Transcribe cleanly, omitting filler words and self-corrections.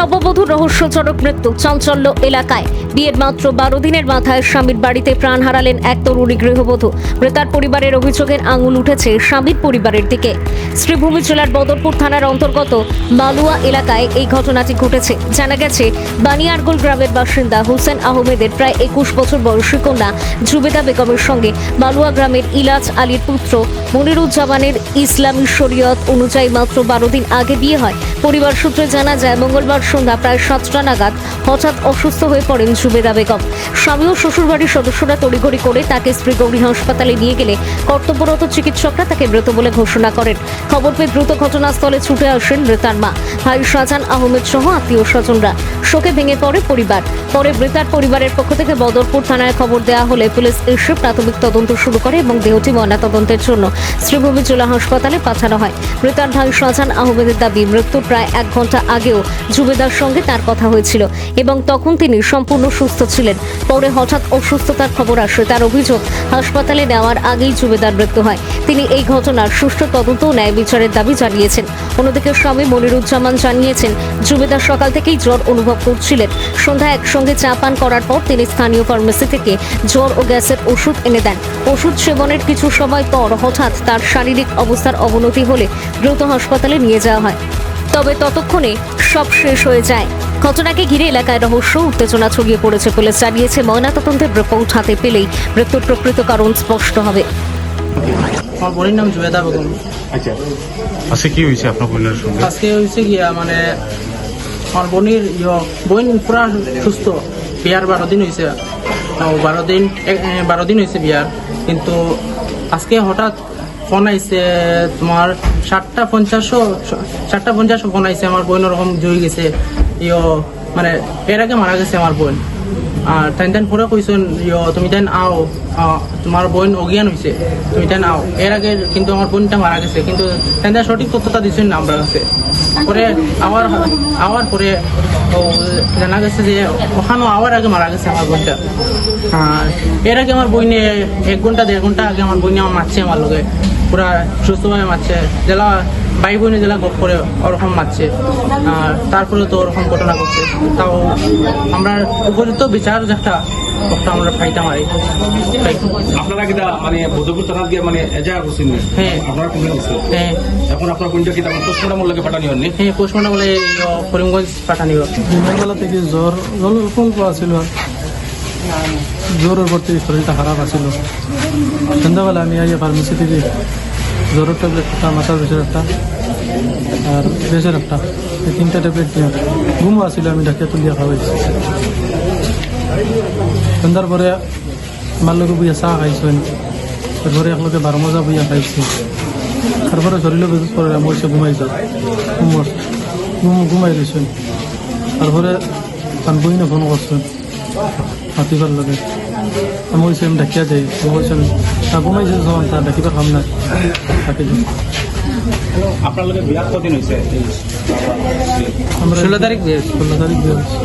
নববধূর রহস্যজনক মৃত্যু, চাঞ্চল্য এলাকায়। বিয়ের মাত্র 12 দিনের মাথায় স্বামীর বাড়িতে প্রাণ হারালেন এক তরুণী গৃহবধূ। মৃতার পরিবারের অভিযোগের আঙুল উঠেছে স্বামীর পরিবারের দিকে। শ্রীভূমি জেলার বদরপুর থানার অন্তর্গত মালুয়া এলাকায় এই ঘটনাটি ঘটেছে। জানা গেছে, বানিয়ারগোল গ্রামের বাসিন্দা হোসেন আহমেদের প্রায় 21 বছর বয়সী কন্যা জুবেদা বেগমের সঙ্গে মালুয়া গ্রামের ইলাজ আলীর পুত্র মনিরুজ্জামানের ইসলামী শরীয়ত অনুযায়ী মাত্র 12 দিন আগে বিয়ে হয়। পরিবার সূত্রে জানা যায়, মঙ্গলবার সন্ধ্যা প্রায় 7টা নাগাদ হঠাৎ অসুস্থ হয়ে পড়েন জুবেদা বেগম। স্বামী ও শ্বশুরবাড়ির সদস্যরা তড়িঘড়ি করে তাকে স্ত্রী গৌরী হাসপাতালে নিয়ে গেলে কর্তব্যরত চিকিৎসকরা তাকে মৃত বলে ঘোষণা করেন। খবর পেয়ে দ্রুত ঘটনাস্থলে ছুটে আসেন মৃতার মা, ভাই শাহজাহান আহমেদ সহ আত্মীয় স্বজনরা। শোকে ভেঙে পড়ে পরিবার। পরে মৃতার পরিবারের পক্ষ থেকে বদরপুর থানায় খবর দেওয়া হলে পুলিশ এসে প্রাথমিক তদন্ত শুরু করে এবং দেহটি ময়নাতদন্তের জন্য শ্রীভূমি জেলা হাসপাতালে পাঠানো হয়। মৃতার ভাই শাহজাহান আহমেদের দাবি, মৃত্যুর প্রায় 1 ঘন্টা আগেও জুবেদার সঙ্গে তার কথা হয়েছিল এবং তখন তিনি সম্পূর্ণ সুস্থ ছিলেন। পরে হঠাৎ অসুস্থতার খবর আসে। তার অভিযোগ, হাসপাতালে নেওয়ার আগেই জুবেদার মৃত্যু হয়। তিনি এই ঘটনার সুষ্ঠু তদন্ত ও ন্যায় বিচারের দাবি জানিয়েছেন। অন্যদিকে স্বামী মনিরুজ্জামান জানিয়েছেন, জুবেদার সকাল থেকেই জ্বর অনুভব করছিলেন। সন্ধ্যায় একসঙ্গে চা পান করার পর তিনি স্থানীয় ফার্মেসি থেকে জ্বর ও গ্যাসের ওষুধ এনে দেন। ওষুধ সেবনের কিছু সময় পর হঠাৎ তার শারীরিক অবস্থার অবনতি হলে দ্রুত হাসপাতালে নিয়ে যাওয়া হয়। তবে ততক্ষণে সব শেষ হয়ে যায়। ঘটনাকে ঘিরে এলাকায় রহস্য উত্তেজনা ছড়িয়ে পড়েছে। পুলিশ জানিয়েছে, ময়নাতদন্তের রিপোর্ট হাতে পেলেই মৃত্যুর প্রকৃত কারণ স্পষ্ট হবে। আমার বোনের নাম জুবেদা বেগম। আচ্ছা, আজকে কি হয়েছে আপনার বোনের সঙ্গে? আজকে হয়েছে গিয়া মানে আমার বোনের বোন পুরা সুস্থ। বিয়ার 12 দিন হয়েছে, 12 দিন হয়েছে বিয়ার। কিন্তু আজকে হঠাৎ ফোন আইছে, তোমার 7:50 ফোন আইছে, আমার বোন ওরকম জুই গেছে। মানে এর আগে মারা গেছে আমার বোন। আর তাই পরে কইছেন, তুমি তাই আও, তোমার বোন অজ্ঞান হয়েছে, তুমি তাই আও। এর আগে কিন্তু আমার বোনটা মারা গেছে, কিন্তু তাই সঠিক তথ্যটা দিচ্ছেন না আমরা কাছে। পরে আওয়ার পরে জানা গেছে যে ওখানেও আওয়ার আগে মারা গেছে আমার বোনটা। আর এর আগে আমার বইনে 1-1.5 ঘন্টা আগে আমার বইনে আমার মারছে, আমার লোকে পুরা সুস্থভাবে মারছে। জেলা ভাই বোনে জেলা গপ করে ওরকম মারছে। আর তারপরে তো ওরকম ঘটনা করছে। তাও আমরা উপযুক্ত বিচার যেটা আমরা ফাইটা মারি। আপনারা কিনা মানে বদরপুর থানা দিয়ে মানে এজাহার করছেন? হ্যাঁ, আপনারা কমপ্লেন করছেন? হ্যাঁ। এখন আপনার বোনটা কি তেমন পোস্টমর্টম লাগে পাঠানি হননি? হ্যাঁ, পোস্টমর্টম বলে করিমগঞ্জ পাঠানি। দিনের থেকে জ্বর অল্প আছিল, জ্বরের পর থেকে শরীরটা খারাপ আছিল। সন্ধ্যাবেলা আমি আইয়া ফার্মেসি থেকে জ্বরের ট্যাবলেট একটা, মাথার বিষের একটা আর গ্যাসের একটা, এই 3টা ট্যাবলেট দিয়ে ঘুমও আসছিল। আমি ডাকিয়া তুলিয়া খাওয়াইছি। সন্ধ্যার পরে আমার লোকে বইয়া চাহ খাইছেন, তারপরে একলোকে 12 মজা বইয়া খাইছি। তারপরে শরীরে বেজুত করে আমি এসে ঘুমাই যাও, ঘুমাই রয়েছেন। তারপরে তার বইনে ফোন করছেন হাতিবার লগে। আমি বলছি আমি ডাকিয়া যাই, বলছেন তা ঘুমাইছে যখন তা ডাকিবার খাম না, তাকে যাই। আপনার লোকের বিয়ার কদিন হয়েছে? আমরা 16 তারিখ বিয়ে। 16 তারিখ বিয়ে হয়েছে।